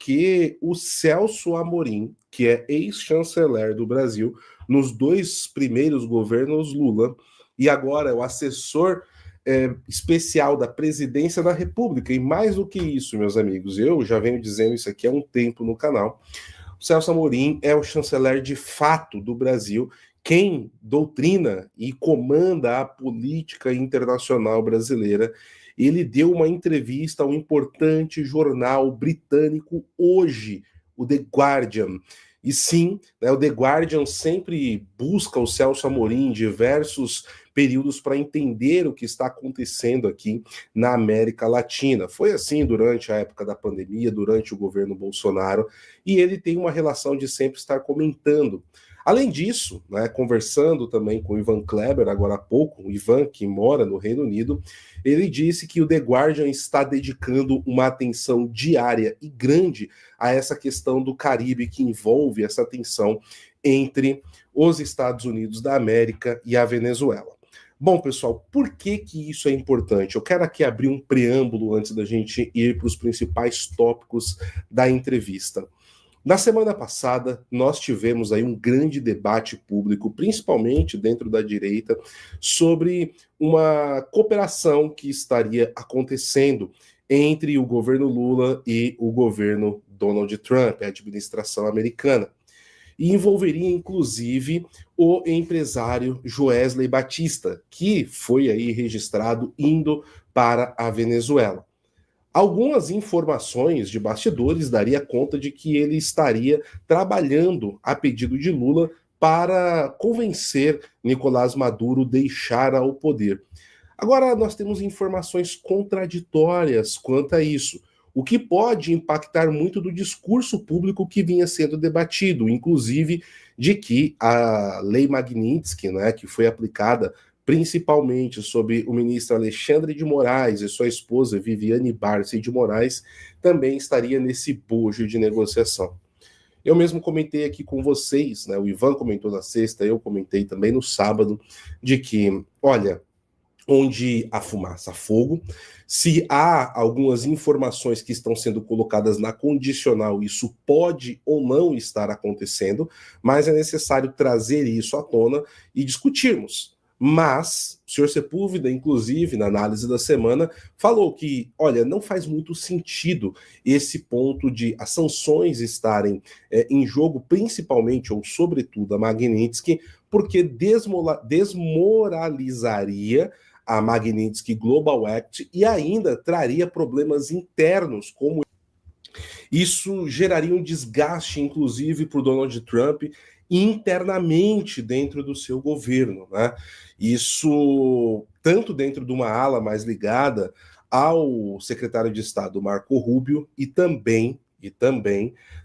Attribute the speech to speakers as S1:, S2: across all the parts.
S1: porque o Celso Amorim, que é ex-chanceler do Brasil, nos 2 primeiros governos Lula, e agora é o assessor especial da presidência da República. E mais do que isso, meus amigos, eu já venho dizendo isso aqui há um tempo no canal, o Celso Amorim é o chanceler de fato do Brasil, quem doutrina e comanda a política internacional brasileira. Ele deu uma entrevista a um importante jornal britânico hoje, o The Guardian. E sim, né, o The Guardian sempre busca o Celso Amorim em diversos períodos para entender o que está acontecendo aqui na América Latina. Foi assim durante a época da pandemia, durante o governo Bolsonaro, e ele tem uma relação de sempre estar comentando. Além disso, né, conversando também com o Ivan Kleber, agora há pouco, o Ivan, que mora no Reino Unido, ele disse que o The Guardian está dedicando uma atenção diária e grande a essa questão do Caribe, que envolve essa tensão entre os Estados Unidos da América e a Venezuela. Bom, pessoal, por que isso é importante? Eu quero aqui abrir um preâmbulo antes da gente ir para os principais tópicos da entrevista. Na semana passada, nós tivemos aí um grande debate público, principalmente dentro da direita, sobre uma cooperação que estaria acontecendo entre o governo Lula e o governo Donald Trump, a administração americana. E envolveria, inclusive, o empresário Joesley Batista, que foi aí registrado indo para a Venezuela. Algumas informações de bastidores daria conta de que ele estaria trabalhando a pedido de Lula para convencer Nicolás Maduro a deixar o poder. Agora, nós temos informações contraditórias quanto a isso, o que pode impactar muito do discurso público que vinha sendo debatido, inclusive de que a Lei Magnitsky, né, que foi aplicada principalmente sob o ministro Alexandre de Moraes e sua esposa Viviane Barcy de Moraes, também estaria nesse bojo de negociação. Eu mesmo comentei aqui com vocês, né, o Ivan comentou na sexta, eu comentei também no sábado, de que, olha, onde há fumaça, há fogo. Se há algumas informações que estão sendo colocadas na condicional, isso pode ou não estar acontecendo, mas é necessário trazer isso à tona e discutirmos. Mas o senhor Sepúlveda, inclusive, na análise da semana, falou que, olha, não faz muito sentido esse ponto de as sanções estarem em jogo, principalmente ou sobretudo a Magnitsky, porque desmoralizaria a Magnitsky Global Act e ainda traria problemas internos, como isso geraria um desgaste, inclusive, para o Donald Trump internamente dentro do seu governo, né? Isso tanto dentro de uma ala mais ligada ao secretário de Estado Marco Rubio e também,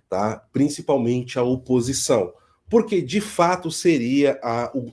S1: tá, principalmente a oposição, porque de fato seria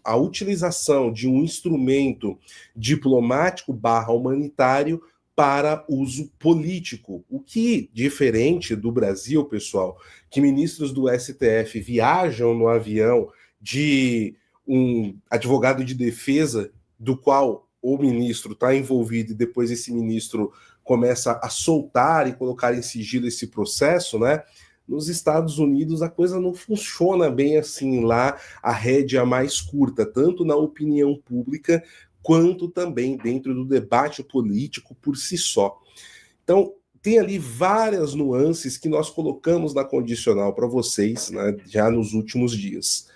S1: a utilização de um instrumento diplomático / humanitário para uso político, o que, diferente do Brasil, pessoal, que ministros do STF viajam no avião de um advogado de defesa do qual o ministro está envolvido e depois esse ministro começa a soltar e colocar em sigilo esse processo, né? Nos Estados Unidos a coisa não funciona bem assim, lá a rédea mais curta, tanto na opinião pública quanto também dentro do debate político por si só. Então, tem ali várias nuances que nós colocamos na condicional para vocês, né, já nos últimos dias.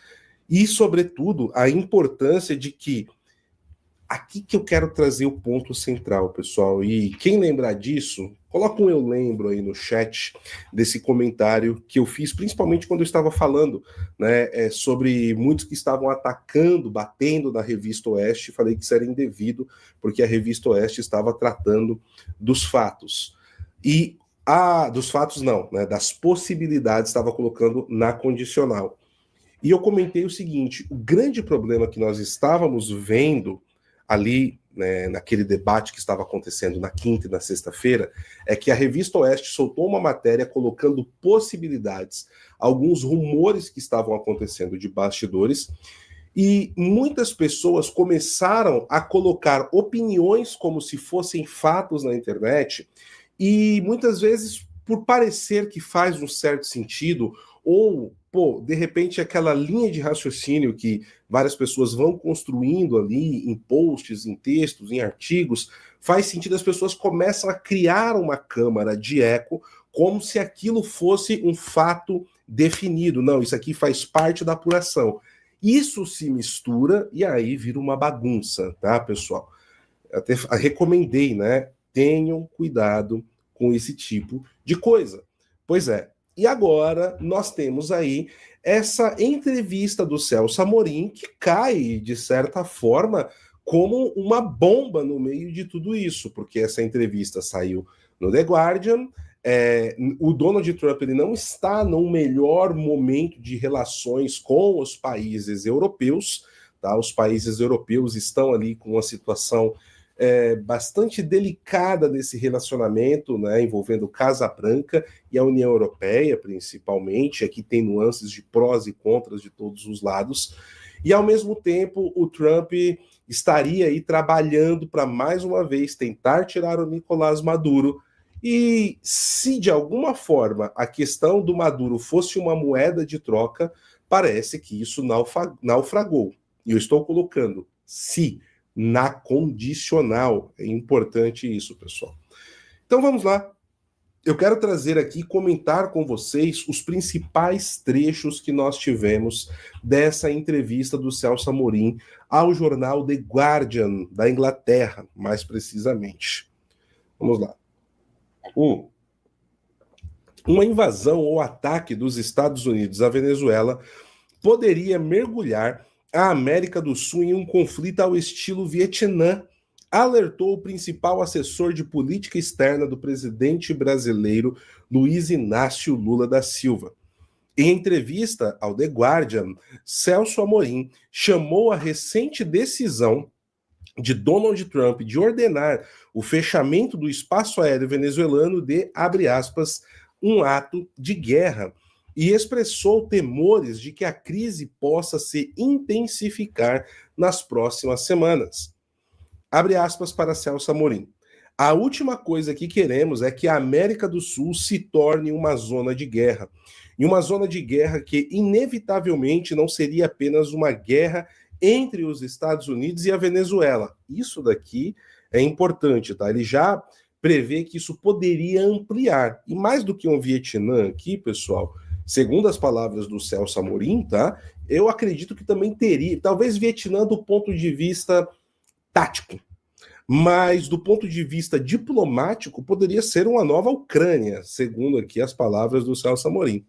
S1: E, sobretudo, a importância de que aqui que eu quero trazer o ponto central, pessoal, e quem lembrar disso, coloca um eu lembro aí no chat desse comentário que eu fiz, principalmente quando eu estava falando, né, sobre muitos que estavam atacando, batendo na Revista Oeste, falei que isso era indevido, porque a Revista Oeste estava tratando dos fatos. E dos fatos não, né, das possibilidades, estava colocando na condicional. E eu comentei o seguinte, o grande problema que nós estávamos vendo ali, né, naquele debate que estava acontecendo na quinta e na sexta-feira, é que a Revista Oeste soltou uma matéria colocando possibilidades, alguns rumores que estavam acontecendo de bastidores, e muitas pessoas começaram a colocar opiniões como se fossem fatos na internet, e muitas vezes por parecer que faz um certo sentido, ou, pô, de repente aquela linha de raciocínio que várias pessoas vão construindo ali em posts, em textos, em artigos, faz sentido, as pessoas começam a criar uma câmara de eco como se aquilo fosse um fato definido. Não, isso aqui faz parte da apuração. Isso se mistura e aí vira uma bagunça, tá, pessoal? Até recomendei, né? Tenham cuidado com esse tipo de coisa. Pois é. E agora nós temos aí essa entrevista do Celso Amorim que cai, de certa forma, como uma bomba no meio de tudo isso, porque essa entrevista saiu no The Guardian. O Donald Trump ele não está no melhor momento de relações com os países europeus, tá? Os países europeus estão ali com uma situação bastante delicada nesse relacionamento, né, envolvendo Casa Branca e a União Europeia, principalmente. Aqui tem nuances de prós e contras de todos os lados. E, ao mesmo tempo, o Trump estaria aí trabalhando para, mais uma vez, tentar tirar o Nicolás Maduro. E se, de alguma forma, a questão do Maduro fosse uma moeda de troca, parece que isso naufragou. E eu estou colocando se na condicional. É importante isso, pessoal. Então vamos lá. Eu quero trazer aqui, comentar com vocês os principais trechos que nós tivemos dessa entrevista do Celso Amorim ao jornal The Guardian, da Inglaterra, mais precisamente. Vamos lá. Uma invasão ou ataque dos Estados Unidos à Venezuela poderia mergulhar a América do Sul em um conflito ao estilo Vietnã, alertou o principal assessor de política externa do presidente brasileiro Luiz Inácio Lula da Silva. Em entrevista ao The Guardian, Celso Amorim chamou a recente decisão de Donald Trump de ordenar o fechamento do espaço aéreo venezuelano de, abre aspas, um ato de guerra, e expressou temores de que a crise possa se intensificar nas próximas semanas. Abre aspas para Celso Amorim. A última coisa que queremos é que a América do Sul se torne uma zona de guerra. E uma zona de guerra que, inevitavelmente, não seria apenas uma guerra entre os Estados Unidos e a Venezuela. Isso daqui é importante, tá? Ele já prevê que isso poderia ampliar. E mais do que um Vietnã aqui, pessoal, segundo as palavras do Celso Amorim, tá? Eu acredito que também teria, talvez Vietnã do ponto de vista tático, mas do ponto de vista diplomático poderia ser uma nova Ucrânia, segundo aqui as palavras do Celso Amorim.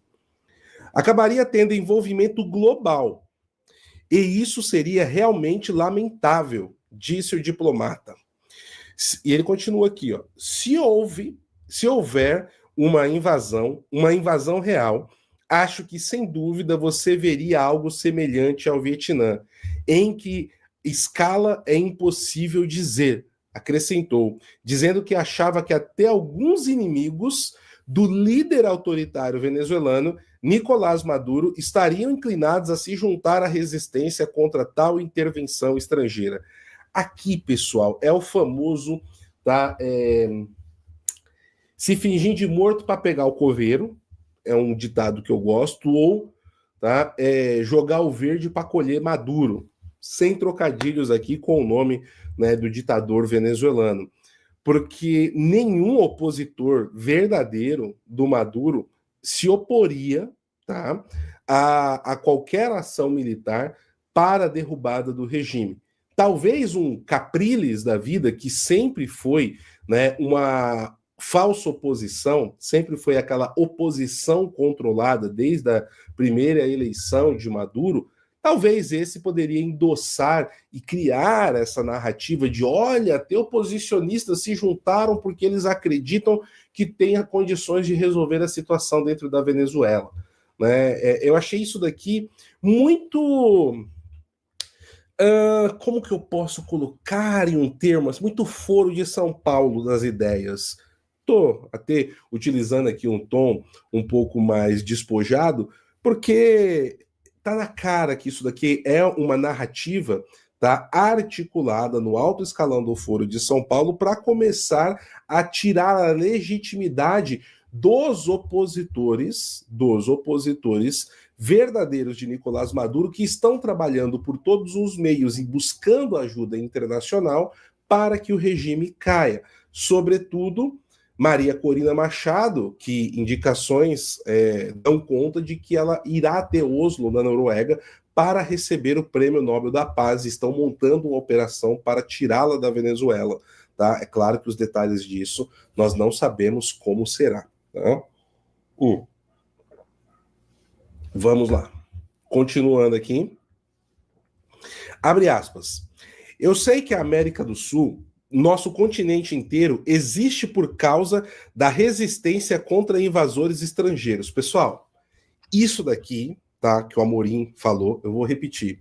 S1: Acabaria tendo envolvimento global, e isso seria realmente lamentável, disse o diplomata. E ele continua aqui, ó. Se houver uma invasão real, acho que, sem dúvida, você veria algo semelhante ao Vietnã, em que escala é impossível dizer, acrescentou, dizendo que achava que até alguns inimigos do líder autoritário venezuelano, Nicolás Maduro, estariam inclinados a se juntar à resistência contra tal intervenção estrangeira. Aqui, pessoal, é o famoso, tá, se fingir de morto para pegar o coveiro, é um ditado que eu gosto, ou tá, jogar o verde para colher Maduro, sem trocadilhos aqui com o nome, né, do ditador venezuelano. Porque nenhum opositor verdadeiro do Maduro se oporia, tá, a qualquer ação militar para a derrubada do regime. Talvez um Capriles da vida, que sempre foi, né, uma falsa oposição, sempre foi aquela oposição controlada desde a primeira eleição de Maduro, talvez esse poderia endossar e criar essa narrativa de, olha, até oposicionistas se juntaram porque eles acreditam que tenha condições de resolver a situação dentro da Venezuela. Né? Eu achei isso daqui muito... como que eu posso colocar em um termo? Muito foro de São Paulo das ideias. Estou até utilizando aqui um tom um pouco mais despojado, porque tá na cara que isso daqui é uma narrativa, tá, articulada no alto escalão do Foro de São Paulo para começar a tirar a legitimidade dos opositores verdadeiros de Nicolás Maduro, que estão trabalhando por todos os meios e buscando ajuda internacional para que o regime caia. Sobretudo, Maria Corina Machado, que indicações dão conta de que ela irá até Oslo, na Noruega, para receber o Prêmio Nobel da Paz. Estão montando uma operação para tirá-la da Venezuela. Tá? É claro que os detalhes disso nós não sabemos como será. Tá? Vamos lá. Continuando aqui. Abre aspas. Eu sei que a América do Sul, nosso continente inteiro, existe por causa da resistência contra invasores estrangeiros. Pessoal, isso daqui, tá, que o Amorim falou, eu vou repetir.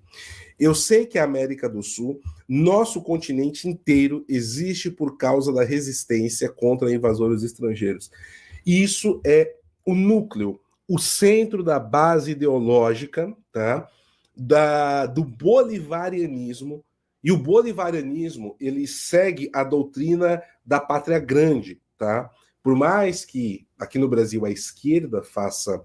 S1: Eu sei que a América do Sul, nosso continente inteiro, existe por causa da resistência contra invasores estrangeiros. Isso é o núcleo, o centro da base ideológica, tá, do bolivarianismo. E o bolivarianismo, ele segue a doutrina da pátria grande, tá? Por mais que aqui no Brasil a esquerda faça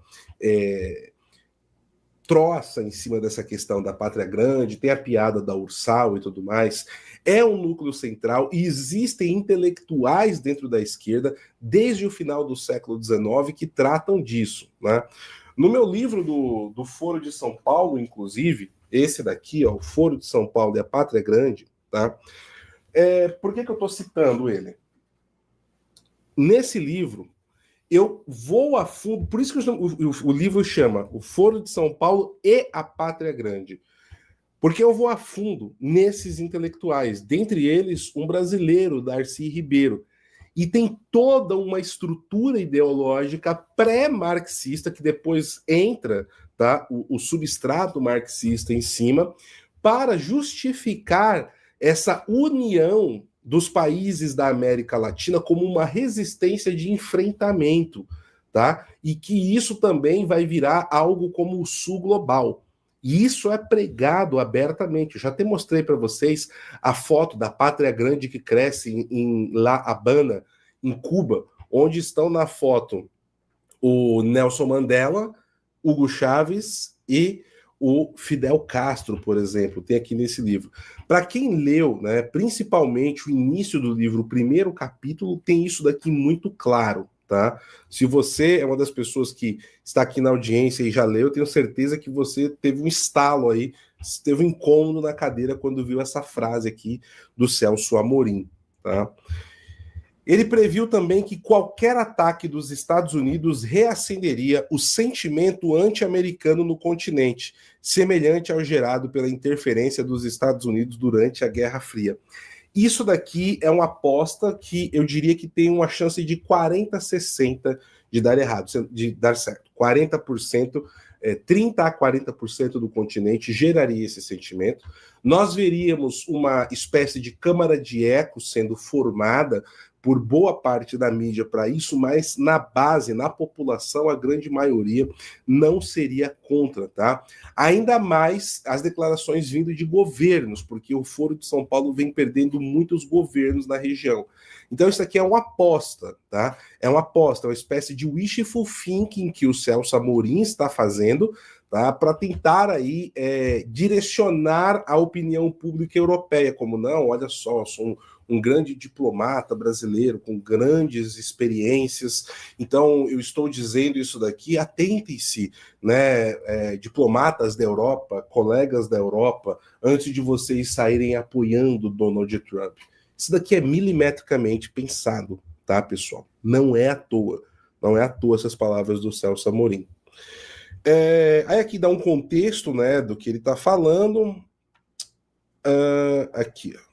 S1: troça em cima dessa questão da pátria grande, tem a piada da Ursal e tudo mais, é um núcleo central e existem intelectuais dentro da esquerda desde o final do século XIX que tratam disso, né? No meu livro do Foro de São Paulo, inclusive, esse daqui, ó, o Foro de São Paulo e a Pátria Grande, tá? Por que eu estou citando ele? Nesse livro, eu vou a fundo, por isso que o livro chama O Foro de São Paulo e a Pátria Grande, porque eu vou a fundo nesses intelectuais, dentre eles um brasileiro, Darcy Ribeiro, e tem toda uma estrutura ideológica pré-marxista que depois entra, tá, o substrato marxista em cima, para justificar essa união dos países da América Latina como uma resistência de enfrentamento, tá? E que isso também vai virar algo como o Sul global. E isso é pregado abertamente. Eu já até mostrei para vocês a foto da Pátria Grande que cresce em La Habana, em Cuba, onde estão na foto o Nelson Mandela, Hugo Chávez e o Fidel Castro, por exemplo, tem aqui nesse livro. Para quem leu, né, principalmente o início do livro, o primeiro capítulo, tem isso daqui muito claro, tá? Se você é uma das pessoas que está aqui na audiência e já leu, eu tenho certeza que você teve um estalo aí, teve um incômodo na cadeira quando viu essa frase aqui do Celso Amorim, tá? Ele previu também que qualquer ataque dos Estados Unidos reacenderia o sentimento anti-americano no continente, semelhante ao gerado pela interferência dos Estados Unidos durante a Guerra Fria. Isso daqui é uma aposta que eu diria que tem uma chance de 40-60 de dar errado, de dar certo. 40%, 30 a 40% do continente geraria esse sentimento. Nós veríamos uma espécie de câmara de eco sendo formada por boa parte da mídia para isso, mas na base, na população, a grande maioria não seria contra, tá? Ainda mais as declarações vindo de governos, porque o Foro de São Paulo vem perdendo muitos governos na região. Então isso aqui é uma aposta, tá? É uma aposta, é uma espécie de wishful thinking que o Celso Amorim está fazendo, tá? Para tentar aí direcionar a opinião pública europeia, como não, olha só, sou um grande diplomata brasileiro com grandes experiências, então eu estou dizendo isso daqui, atentem-se, né, diplomatas da Europa, colegas da Europa, antes de vocês saírem apoiando Donald Trump. Isso daqui é milimetricamente pensado, tá, pessoal? Não é à toa essas palavras do Celso Amorim. Aí aqui dá um contexto, né, do que ele está falando. Aqui, ó.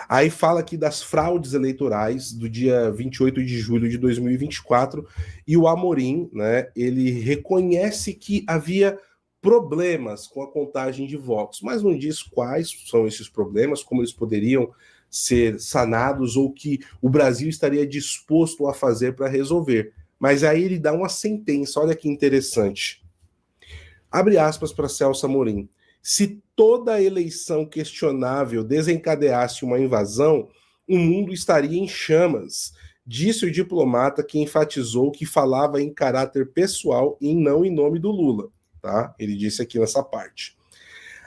S1: Aí fala aqui das fraudes eleitorais do dia 28 de julho de 2024 e o Amorim, né, ele reconhece que havia problemas com a contagem de votos, mas não diz quais são esses problemas, como eles poderiam ser sanados ou que o Brasil estaria disposto a fazer para resolver. Mas aí ele dá uma sentença, olha que interessante. Abre aspas para Celso Amorim. Se toda eleição questionável desencadeasse uma invasão, o mundo estaria em chamas. disse o diplomata que enfatizou que falava em caráter pessoal e não em nome do Lula, tá? Ele disse aqui nessa parte.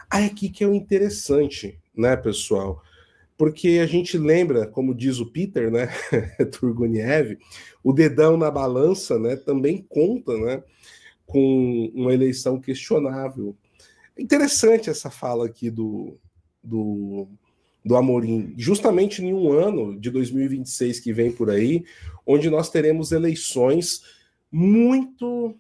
S1: Aí aqui que é o interessante, né, pessoal? Porque a gente lembra, como diz o Peter, né, Turguniev, o dedão na balança, né, também conta, né, com uma eleição questionável. Interessante essa fala aqui do Amorim, justamente em um ano de 2026 que vem por aí, onde nós teremos eleições muito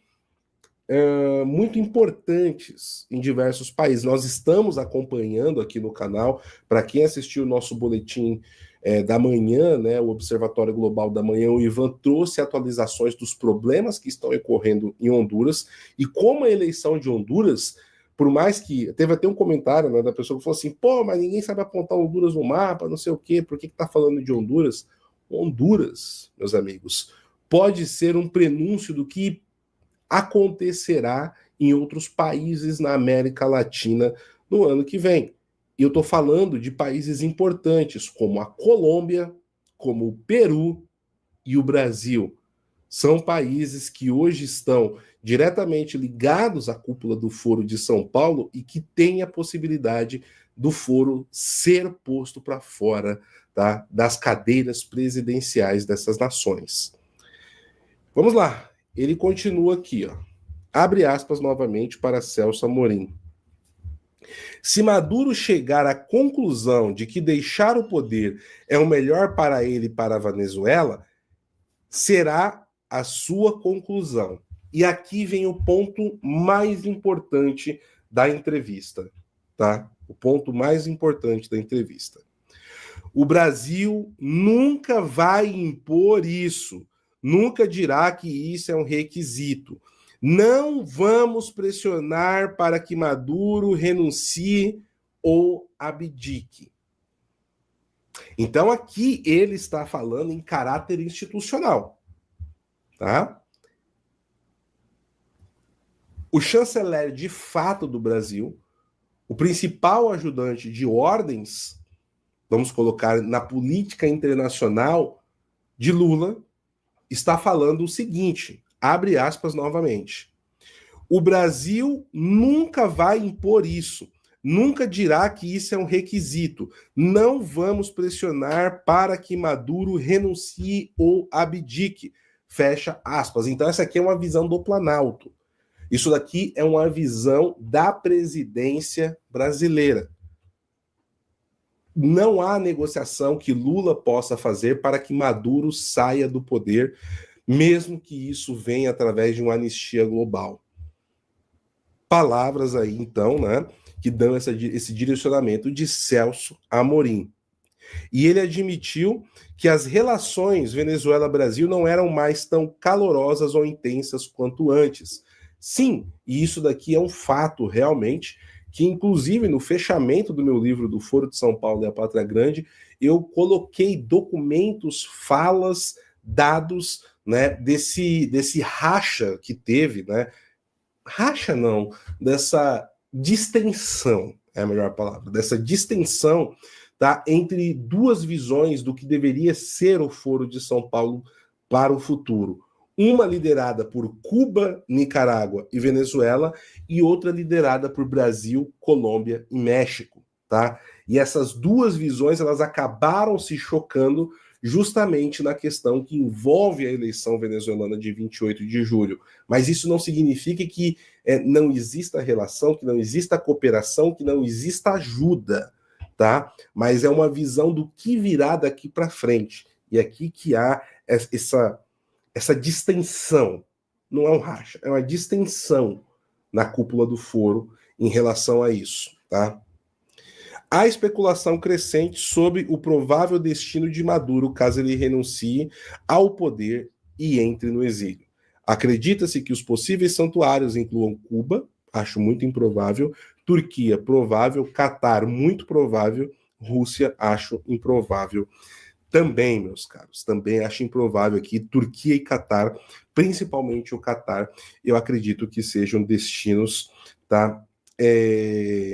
S1: muito importantes em diversos países. Nós estamos acompanhando aqui no canal, para quem assistiu o nosso boletim da manhã, né, o Observatório Global da Manhã, o Ivan trouxe atualizações dos problemas que estão ocorrendo em Honduras e como a eleição de Honduras, por mais que teve até um comentário, né, da pessoa que falou assim, pô, mas ninguém sabe apontar Honduras no mapa, não sei o quê, por que tá falando de Honduras? Honduras, meus amigos, pode ser um prenúncio do que acontecerá em outros países na América Latina no ano que vem. E eu estou falando de países importantes como a Colômbia, como o Peru e o Brasil. São países que hoje estão diretamente ligados à cúpula do Foro de São Paulo e que têm a possibilidade do foro ser posto para fora, tá, das cadeiras presidenciais dessas nações. Vamos lá. Ele continua aqui, ó. Abre aspas novamente para Celso Amorim. Se Maduro chegar à conclusão de que deixar o poder é o melhor para ele e para a Venezuela, será a sua conclusão. E aqui vem o ponto mais importante da entrevista, tá? O ponto mais importante da entrevista. O Brasil nunca vai impor isso, nunca dirá que isso é um requisito. Não vamos pressionar para que Maduro renuncie ou abdique. Então aqui ele está falando em caráter institucional, tá? O chanceler de fato do Brasil, o principal ajudante de ordens, vamos colocar na política internacional de Lula, está falando o seguinte, abre aspas novamente. O Brasil nunca vai impor isso, nunca dirá que isso é um requisito. Não vamos pressionar para que Maduro renuncie ou abdique. Fecha aspas. Então essa aqui é uma visão do Planalto. Isso daqui é uma visão da presidência brasileira. Não há negociação que Lula possa fazer para que Maduro saia do poder, mesmo que isso venha através de uma anistia global. Palavras aí, então, né, que dão esse direcionamento de Celso Amorim. E ele admitiu que as relações Venezuela-Brasil não eram mais tão calorosas ou intensas quanto antes. Sim, e isso daqui é um fato realmente, que inclusive no fechamento do meu livro do Foro de São Paulo e a Pátria Grande, eu coloquei documentos, falas, dados, né, desse racha que teve, né, racha não, dessa distensão, é a melhor palavra, dessa distensão, tá, entre duas visões do que deveria ser o Foro de São Paulo para o futuro. Uma liderada por Cuba, Nicarágua e Venezuela, e outra liderada por Brasil, Colômbia e México, tá? E essas duas visões, elas acabaram se chocando justamente na questão que envolve a eleição venezuelana de 28 de julho. Mas isso não significa que não exista relação, que não exista cooperação, que não exista ajuda, tá? Mas é uma visão do que virá daqui para frente. E aqui que há essa distensão, não é um racha, é uma distensão na cúpula do foro em relação a isso, tá? Há especulação crescente sobre o provável destino de Maduro caso ele renuncie ao poder e entre no exílio. Acredita-se que os possíveis santuários incluam Cuba, acho muito improvável, Turquia, provável, Catar, muito provável, Rússia, acho improvável também, meus caros, também acho improvável aqui, Turquia e Catar, principalmente o Catar, eu acredito que sejam destinos, tá,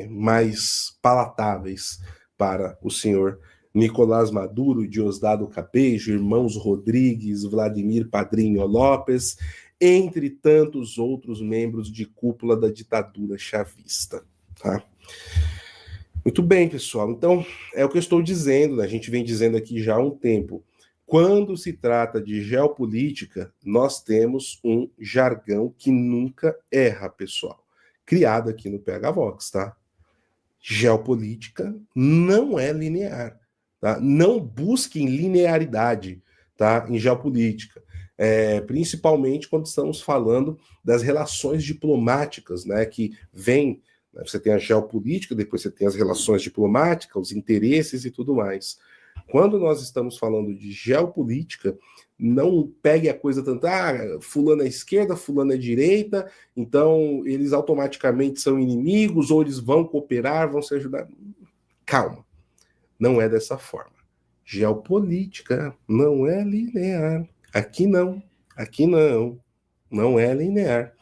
S1: mais palatáveis para o senhor Nicolás Maduro, Diosdado Capejo, irmãos Rodrigues, Vladimir Padrinho Lopes, entre tantos outros membros de cúpula da ditadura chavista. Tá? Muito bem, pessoal. Então, é o que eu estou dizendo, né? A gente vem dizendo aqui já há um tempo. Quando se trata de geopolítica, nós temos um jargão que nunca erra, pessoal. Criado aqui no PH Vox, tá? Geopolítica não é linear, tá? Não busquem linearidade, tá? Em geopolítica. Principalmente quando estamos falando das relações diplomáticas, né? Que vem, né? Você tem a geopolítica, depois você tem as relações diplomáticas, os interesses e tudo mais. Quando nós estamos falando de geopolítica, não pegue a coisa tanto, fulano é esquerda, fulano é direita, então eles automaticamente são inimigos, ou eles vão cooperar, vão se ajudar. Calma, não é dessa forma. Geopolítica não é linear. Aqui não, não é linear.